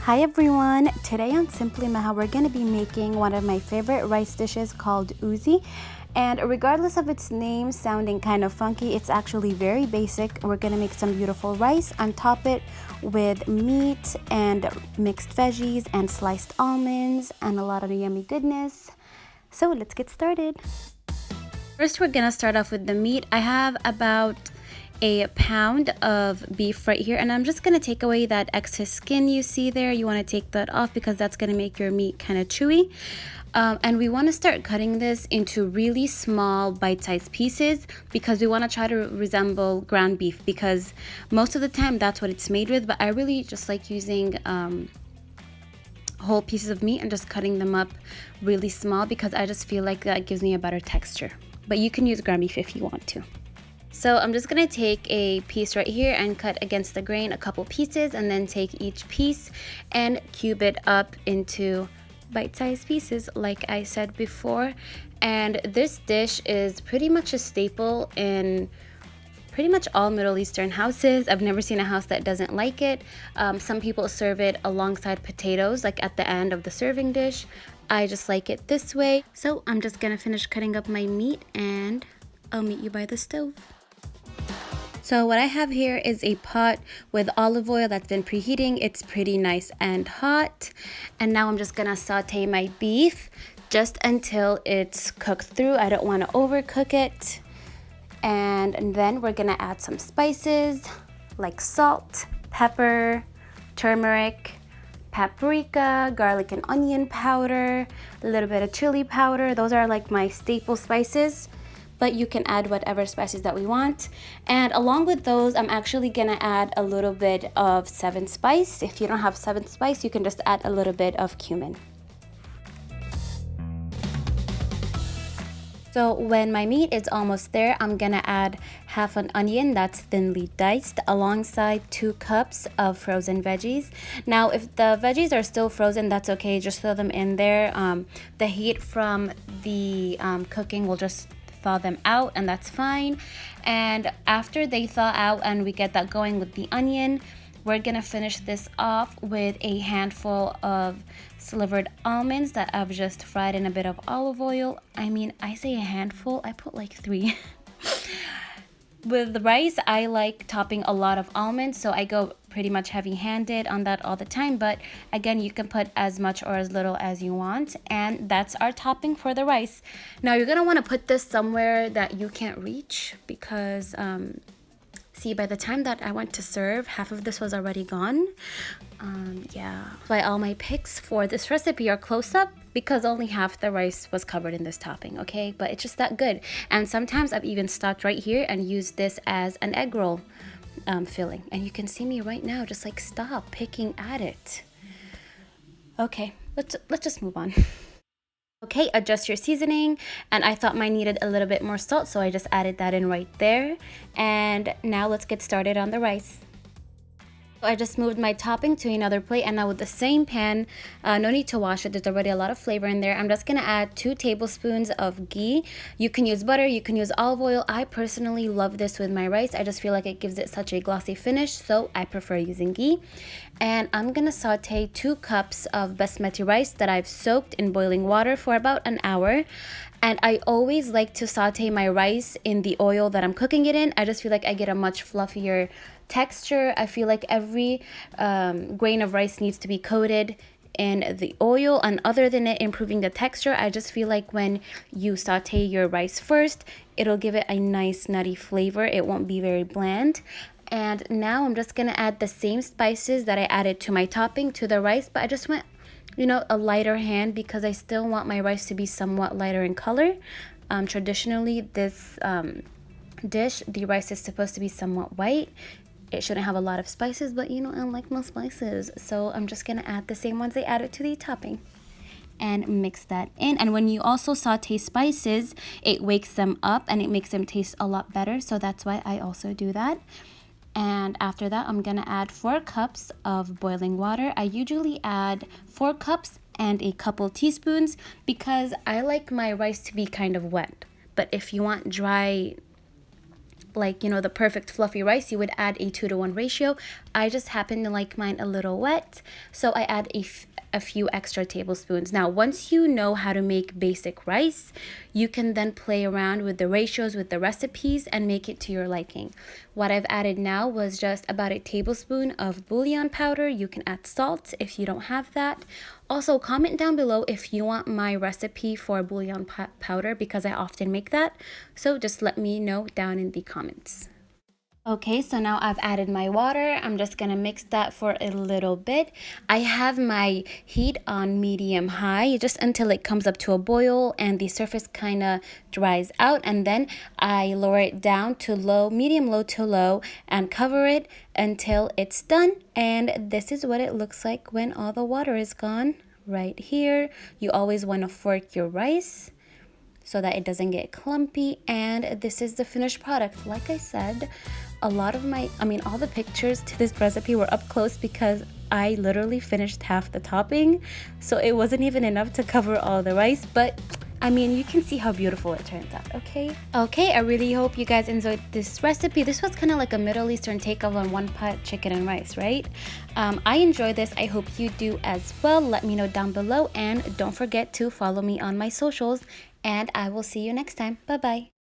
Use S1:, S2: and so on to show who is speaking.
S1: Hi everyone! Today on Simply Maha, we're going to be making one of my favorite rice dishes called oozie. And regardless of its name sounding kind of funky, it's actually very basic. We're going to make some beautiful rice and top it with meat and mixed veggies and sliced almonds and a lot of yummy goodness. So let's get started. First, we're going to start off with the meat. I have about a pound of beef right here, and I'm just going to take away that excess skin you see there. You want to take that off because that's going to make your meat kind of chewy. And we want to start cutting this into really small bite-sized pieces because we want to try to resemble ground beef, because most of the time that's what it's made with. But I really just like using whole pieces of meat and just cutting them up really small because I just feel like that gives me a better texture. But you can use ground beef if you want to. So I'm just going to take a piece right here and cut against the grain a couple pieces, and then take each piece and cube it up into bite-sized pieces like I said before. And this dish is pretty much a staple in pretty much all Middle Eastern houses. I've never seen a house that doesn't like it. Some people serve it alongside potatoes, like at the end of the serving dish. I just like it this way. So I'm just going to finish cutting up my meat and I'll meet you by the stove. So what I have here is a pot with olive oil that's been preheating. It's pretty nice and hot. And now I'm just gonna saute my beef just until it's cooked through. I don't want to overcook it. And then we're gonna add some spices like salt, pepper, turmeric, paprika, garlic and onion powder, a little bit of chili powder. Those are like my staple spices, but you can add whatever spices that we want. And along with those, I'm actually gonna add a little bit of 7 spice. If you don't have 7 spice, you can just add a little bit of cumin. So when my meat is almost there, I'm gonna add half an onion that's thinly diced alongside 2 cups of frozen veggies. Now, if the veggies are still frozen, that's okay, just throw them in there. The heat from the cooking will just thaw them out, and that's fine. And after they thaw out and we get that going with the onion, we're gonna finish this off with a handful of slivered almonds that I've just fried in a bit of olive oil. I mean, I say a handful, I put like 3. With the rice, I like topping a lot of almonds, so I go pretty much heavy-handed on that all the time. But again, you can put as much or as little as you want, and that's our topping for the rice. Now, you're gonna want to put this somewhere that you can't reach because see, by the time that I went to serve, half of this was already gone. Yeah, why all my pics for this recipe are close up because only half the rice was covered in this topping, okay? But it's just that good. And sometimes I've even stopped right here and used this as an egg roll filling. And you can see me right now just like stop picking at it. Okay, let's just move on. Okay, adjust your seasoning, and I thought mine needed a little bit more salt, so I just added that in right there. And now let's get started on the rice. I just moved my topping to another plate, and now with the same pan, no need to wash it, there's already a lot of flavor in there. I'm just gonna add 2 tablespoons of ghee. You can use butter, you can use olive oil. I personally love this with my rice. I just feel like it gives it such a glossy finish, so I prefer using ghee. And I'm gonna saute 2 cups of basmati rice that I've soaked in boiling water for about an hour. And I always like to saute my rice in the oil that I'm cooking it in. I just feel like I get a much fluffier texture. I feel like every grain of rice needs to be coated in the oil, and other than it improving the texture, I just feel like when you saute your rice first, it'll give it a nice nutty flavor. It won't be very bland. And now I'm just gonna add the same spices that I added to my topping to the rice, but I just went, you know, a lighter hand because I still want my rice to be somewhat lighter in color. Traditionally, this dish, the rice is supposed to be somewhat white. It shouldn't have a lot of spices, but you know, I like my spices. So I'm just gonna add the same ones I added to the topping and mix that in. And when you also saute spices, it wakes them up and it makes them taste a lot better. So that's why I also do that. And after that, I'm gonna add 4 cups of boiling water. I usually add 4 cups and a couple teaspoons because I like my rice to be kind of wet. But if you want dry like, you know, the perfect fluffy rice, you would add a 2-to-1 ratio. I just happen to like mine a little wet, so I add a few extra tablespoons. Now, once you know how to make basic rice, you can then play around with the ratios, with the recipes, and make it to your liking. What I've added now was just about a tablespoon of bouillon powder. You can add salt if you don't have that. Also, comment down below if you want my recipe for bouillon powder, because I often make that. So just let me know down in the comments. Okay, so now I've added my water. I'm just gonna mix that for a little bit. I have my heat on medium high just until it comes up to a boil and the surface kind of dries out, and then I lower it down to low, medium low to low, and cover it until it's done. And this is what it looks like when all the water is gone. Right here, you always want to fork your rice so that it doesn't get clumpy. And this is the finished product. Like I said, all the pictures to this recipe were up close because I literally finished half the topping, so it wasn't even enough to cover all the rice, but I mean, you can see how beautiful it turns out, okay? Okay, I really hope you guys enjoyed this recipe. This was kind of like a Middle Eastern takeover on one pot chicken and rice, right? I enjoyed this. I hope you do as well. Let me know down below, and don't forget to follow me on my socials, and I will see you next time. Bye-bye.